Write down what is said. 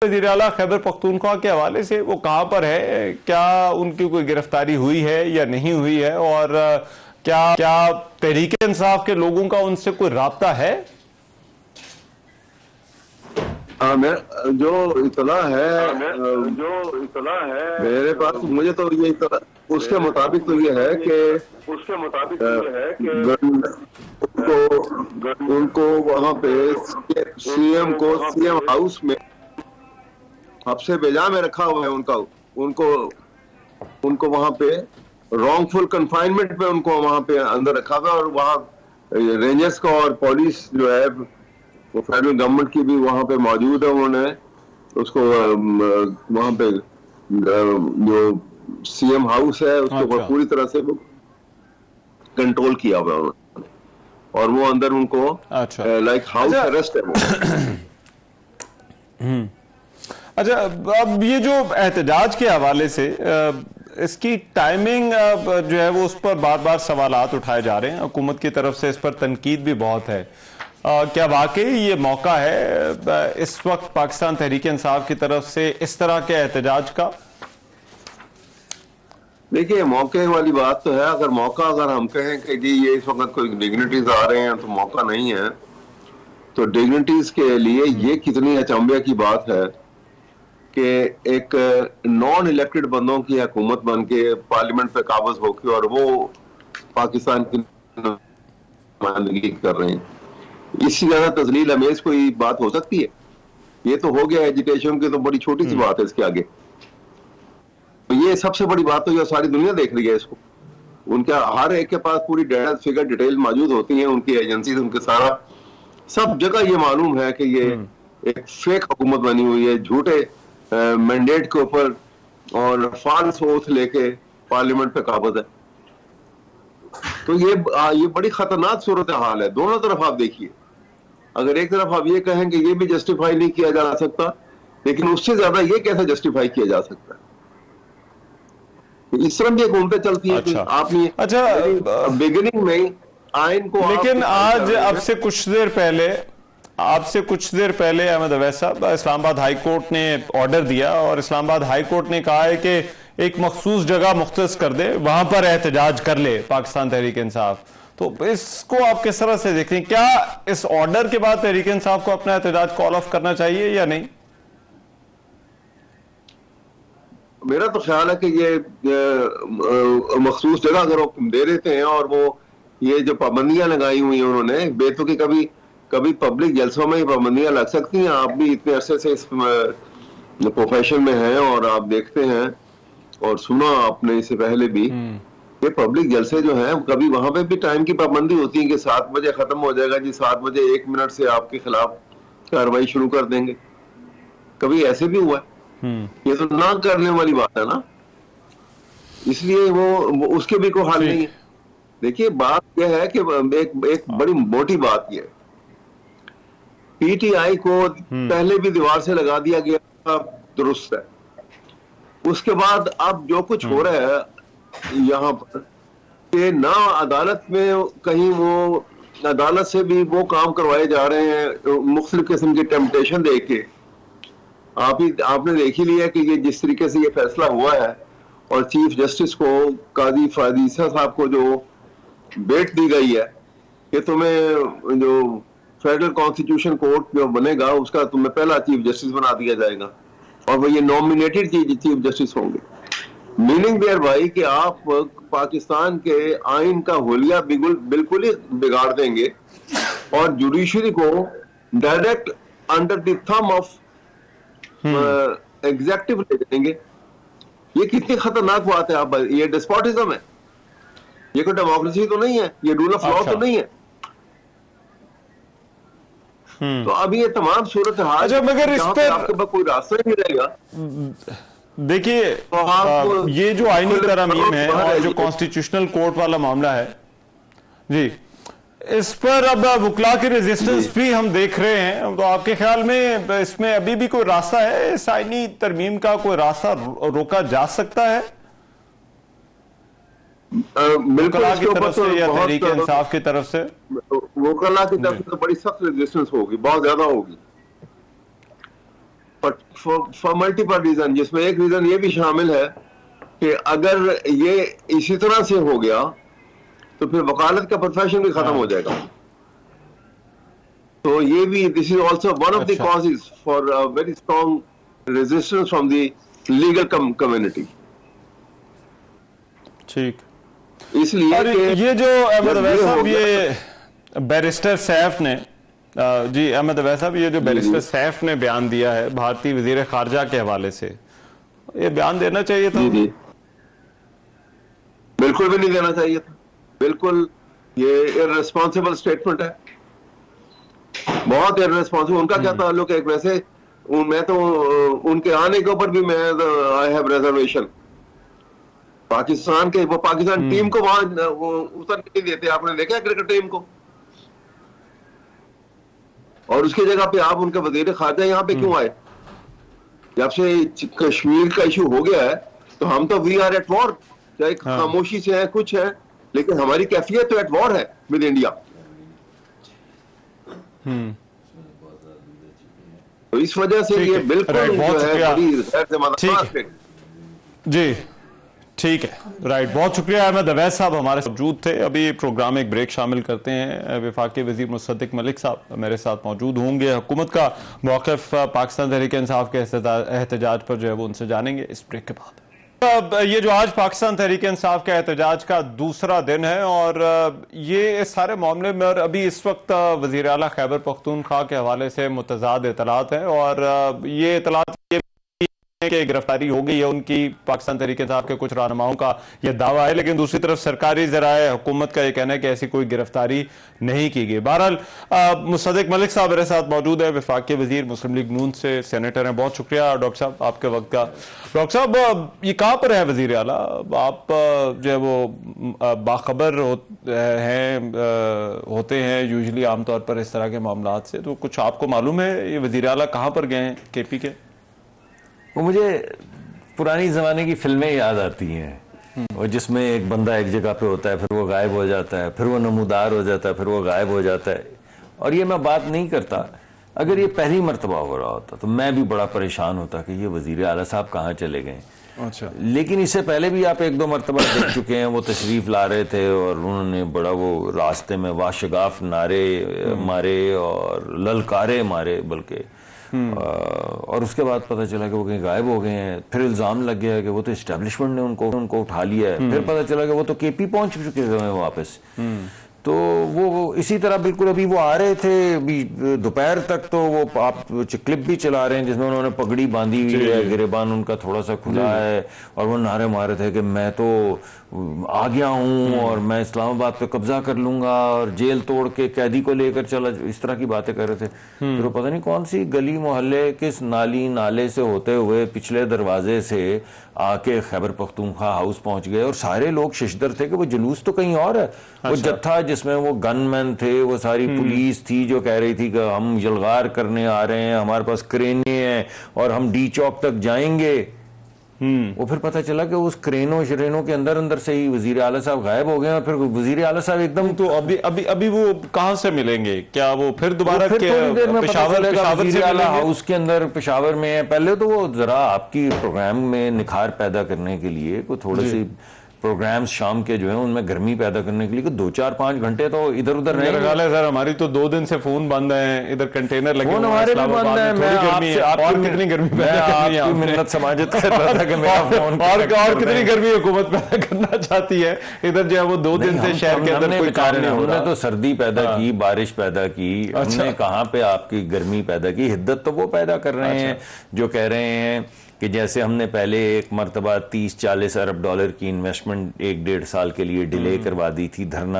वज़ीर आला खैबर पख्तूनख्वा के हवाले से वो कहाँ पर है, क्या उनकी कोई गिरफ्तारी हुई है या नहीं हुई है, और क्या क्या तहरीक इंसाफ के लोगों का उनसे कोई राब्ता है? जो इतला है मेरे पास, मुझे तो ये उसके मुताबिक तो ये है कि उनको वहां पे सीएम हाउस में हफ्ते बेजा में रखा हुआ है। उनको वहां पे रॉन्गफुल कन्फाइनमेंट पे उनको वहां पे अंदर रखा हुआ है, और वहां रेंजर्स का और पुलिस जो है वो फेडरल गवर्नमेंट की भी वहां पे मौजूद है। उन्होंने उसको वहां पे जो सीएम हाउस है उसके ऊपर पूरी तरह से कंट्रोल किया हुआ है उन्होंने, और वो अंदर उनको लाइक हाउस अरेस्ट है वो। अच्छा, अब ये जो एहतजाज के हवाले से इसकी टाइमिंग जो है वो उस पर बार बार सवालात उठाए जा रहे हैं, हुकूमत की तरफ से इस पर तनकीद भी बहुत है। क्या वाकई ये मौका है इस वक्त पाकिस्तान तहरीक इंसाफ की तरफ से इस तरह के एहतजाज का? देखिए, मौके वाली बात तो है। अगर हम कहें कि जी ये इस वक्त कोई डिग्निटीज आ रहे हैं तो मौका नहीं है, तो डिग्निटीज के लिए ये कितनी अचंभे की बात है कि एक नॉन इलेक्टेड बंदों की हुकूमत बन के पार्लियामेंट पे काबिज होकर और वो पाकिस्तान की नुमाइंदगी कर रहे हैं। इससे ज्यादा तजलील अमेज कोई बात हो सकती है? ये तो हो गया एजुकेशन की तो बड़ी छोटी सी बात है इसके आगे। तो ये सबसे बड़ी बात तो ये सारी दुनिया देख रही है इसको। उनका हर एक के पास पूरी डेटा फिगर डिटेल मौजूद होती है, उनकी एजेंसी, उनके सारा सब जगह ये मालूम है कि ये एक फेक हुकूमत बनी हुई है, झूठे मैंडेट के ऊपर और फॉल्स ओथ लेके पार्लियामेंट पे काबिज है। तो ये बड़ी खतरनाक सूरत हाल है। दोनों तरफ आप देखिए, अगर एक तरफ आप ये कहें कि ये भी जस्टिफाई नहीं किया जा सकता, लेकिन उससे ज्यादा ये कैसे जस्टिफाई किया जा सकता है? इस तरह भी हुकूमतें चलती है। आपने बिगिनिंग में आइन को, लेकिन आज आपसे कुछ देर पहले अहमद अवैस साहब, इस्लामाबाद हाई कोर्ट ने ऑर्डर दिया और इस्लामाबाद हाई कोर्ट ने कहा है कि एक मखसूस जगह मुख्तस कर दे, वहां पर एहतजाज कर ले पाकिस्तान तहरीक इंसाफ। तो इसको आप किस तरह से देखते हैं? क्या इस ऑर्डर के बाद तहरीक इंसाफ को अपना एहतजाज कॉल ऑफ करना चाहिए या नहीं? मेरा तो ख्याल है कि ये मखसूस जगह अगर वो दे देते हैं, और वो ये जो पाबंदियां लगाई हुई हैं उन्होंने बेतुकी, कभी पब्लिक जलसों में ही पाबंदियां लग सकती हैं। आप भी इतने अरसे से इस प्रोफेशन में हैं और आप देखते हैं और सुना आपने इससे पहले भी कि पब्लिक जलसे जो हैं कभी वहां पे भी टाइम की पाबंदी होती है कि 7 बजे खत्म हो जाएगा जी, 7 बजे 1 मिनट से आपके खिलाफ कार्रवाई शुरू कर देंगे। कभी ऐसे भी हुआ है। ये तो ना करने वाली बात है ना, इसलिए वो उसके भी कोई हाल नहीं है। देखिए, बात यह है कि एक बड़ी मोटी बात यह, पीटीआई को पहले भी दीवार से लगा दिया गया, दुरुस्त है। उसके बाद अब जो कुछ हो रहा है यहाँ पर कि ना अदालत में कहीं वो अदालत से भी वो काम करवाए जा रहे हैं मुख्तलिफ किस्म की टेम्पटेशन दे के। आपने देख ही लिया कि ये जिस तरीके से ये फैसला हुआ है और चीफ जस्टिस को, काजी फादीसा साहब को जो डेट दी गई है कि तुम्हें जो फेडरल कॉन्स्टिट्यूशन कोर्ट जो बनेगा उसका तुम्हें पहला चीफ जस्टिस बना दिया जाएगा, और वो ये नॉमिनेटेड चीफ जस्टिस होंगे। मीनिंग देयर भाई कि आप पाकिस्तान के आइन का हुलिया बिल्कुल ही बिगाड़ देंगे और जुडिशरी को direct under the thumb of executive ले जाएंगे। ये कितनी खतरनाक बात है। आप, ये डेस्पोटिज्म है, ये कोई डेमोक्रेसी तो नहीं है, ये रूल ऑफ लॉ तो नहीं है। तो अभी ये तमाम सूरत हाल, मगर इस पे आपके पास कोई रास्ता ही नहीं रहेगा। देखिए, तो ये जो आईनी तरमीम है और जो कॉन्स्टिट्यूशनल कोर्ट वाला मामला है जी, इस पर अब वकला की रेजिस्टेंस भी हम देख रहे हैं। तो आपके ख्याल में इसमें अभी भी कोई रास्ता है, इस आईनी तरमीम का कोई रास्ता रोका जा सकता है वकला की तरफ से या तहरीक इंसाफ की तरफ से? वकला की तरफ से तो बड़ी सख्त रेजिस्टेंस होगी, बहुत ज्यादा होगी। फॉर मल्टीपल रीजन, जिसमें एक रीजन ये भी शामिल है कि अगर ये इसी तरह से हो गया तो फिर वकालत का प्रोफेशन भी खत्म हो जाएगा। तो ये भी, this is also one of the causes for very strong resistance from the legal community. ठीक, इसलिए ये जो अहमद अवैस साहब, ये बैरिस्टर सैफ ने जी अहमद अवैस साहब, ये जो बैरिस्टर सैफ ने बयान दिया है भारतीय वजीर खारजा के हवाले से, ये बयान देना चाहिए था? जी, बिल्कुल भी नहीं देना चाहिए था। बिल्कुल ये इररिस्पॉन्सिबल स्टेटमेंट है, बहुत इररिस्पॉन्सिबल। उनका क्या ताल्लुक है? वैसे मैं तो उनके आने के ऊपर भी मैं आई हैव रिजर्वेशन। पाकिस्तान के, वो पाकिस्तान टीम को वहां उतर नहीं देते। आपने देखा क्रिकेट टीम को? और उसकी जगह पे आप उनके वजीर खारजा यहाँ पे क्यों आए? जब से कश्मीर का इशू हो गया है तो हम तो वी आर एट वॉर, चाहे खामोशी से है कुछ है, लेकिन हमारी कैफियत तो एट वॉर है विद इंडिया। तो इस वजह से ये बिल्कुल जो है बड़ी गैर जी ठीक है, राइट, बहुत शुक्रिया। अहमद अवैस साहब हमारे साथ मौजूद थे। अभी प्रोग्राम एक ब्रेक शामिल करते हैं। वफाकी वजीर मुसद्दिक मलिक साहब मेरे साथ मौजूद होंगे। हुकूमत का मौक़िफ़ पाकिस्तान तहरीक इंसाफ के एहतजाज पर जो है वो उनसे जानेंगे इस ब्रेक के बाद। अब ये जो आज पाकिस्तान तहरीक इंसाफ के एहतजाज का दूसरा दिन है और ये इस सारे मामले में और अभी इस वक्त वज़ीर आला खैबर पख्तूनख्वा के हवाले से मुतज़ाद इतलात हैं और ये इतलात कि गिरफ्तारी हो गई है उनकी, पाकिस्तान तहरीक इंसाफ के कुछ रहनुमाओं का यह दावा है, लेकिन दूसरी तरफ सरकारी ज़राए हुकूमत का यह कहना है कि ऐसी कोई गिरफ्तारी नहीं की गई। बहरहाल मुसद्दिक मलिक साहब मेरे साथ मौजूद है, वफाकी वजीर मुस्लिम लीग नून से सेनेटर हैं। बहुत शुक्रिया डॉक्टर साहब आपके वक्त का। डॉक्टर साहब, ये कहाँ पर है वजीर आला? आप जो है वो बाखबर होते हैं यूजली आमतौर पर इस तरह के मामला से, तो कुछ आपको मालूम है ये वजीर आला कहाँ पर गए हैं KP के? वो मुझे पुरानी ज़माने की फिल्में याद आती हैं, और जिसमें एक बंदा एक जगह पे होता है, फिर वो गायब हो जाता है, फिर वो नमूदार हो जाता है, फिर वो गायब हो जाता है। और ये मैं बात नहीं करता, अगर ये पहली मर्तबा हो रहा होता तो मैं भी बड़ा परेशान होता कि ये वज़ीर आला साहब कहाँ चले गए। अच्छा, लेकिन इससे पहले भी आप एक दो मर्तबा देख चुके हैं, वो तशरीफ़ ला रहे थे और उन्होंने बड़ा वो रास्ते में वाशगाफ नारे मारे और ललकारे मारे बल्कि, और उसके बाद पता चला कि वो कहीं गायब हो गए हैं। फिर इल्ज़ाम लग गया कि वो तो इस्टेब्लिशमेंट ने उनको उठा लिया है। फिर पता चला कि वो तो KP पहुंच चुके हैं वापस। तो वो इसी तरह बिल्कुल अभी वो आ रहे थे, अभी दोपहर तक तो वो आप क्लिप भी चला रहे हैं जिसमें उन्होंने पगड़ी बांधी हुई है, गिरेबान उनका थोड़ा सा खुला है, और वो नारे मार रहे थे कि मैं तो आ गया हूँ और मैं इस्लामाबाद पे कब्जा कर लूंगा और जेल तोड़ के कैदी को लेकर चला, इस तरह की बातें कर रहे थे। फिर वो पता नहीं कौन सी गली मोहल्ले किस नाले से होते हुए पिछले दरवाजे से आके खैबर पख्तूनख्वा हाउस पहुंच गए और सारे लोग शिशदर थे कि वो जुलूस तो कहीं और है। वो जत्था जिसमें वो गनमैन थे, वो सारी पुलिस थी जो कह रही थी कि हम यलगार करने आ रहे हैं, हमारे पास क्रेनें हैं और हम D चौक तक जाएंगे। वो फिर पता चला कि उस क्रेनों शरेनों के अंदर से ही वजीर आला साहब गायब हो गए और फिर वजीर आला साहब एकदम, तो अभी वो कहां से मिलेंगे? क्या वो फिर दोबारा पेशावर वजीर आला हाउस के अंदर पेशावर में है? पहले तो वो जरा आपकी प्रोग्राम में निखार पैदा करने के लिए कोई थोड़ी सी प्रोग्राम्स शाम के जो है उनमें गर्मी पैदा करने के लिए 2-4-5 घंटे तो इधर उधर रहेंगे। सर हमारी तो 2 दिन से फोन बंद है, इधर कंटेनर लगे हुए हमारे भी बंद है। मैं और कितनी गर्मी पैदा करनी है? मिन्नत समाजत कर रहा था कि मेरा फोन और कितनी गर्मी हुकूमत पैदा करना चाहती है इधर जो है वो 2 दिन से शहर के अंदर कोई काम नहीं हो रहा। हमने तो सर्दी पैदा की, बारिश पैदा की, हमने कहाँ पे आपकी गर्मी पैदा की? हिद्दत तो वो पैदा कर रहे हैं जो कह रहे हैं कि जैसे हमने पहले एक मरतबा 30-40 अरब डॉलर की इन्वेस्टमेंट 1-1.5 साल के लिए डिले करवा दी थी, धरना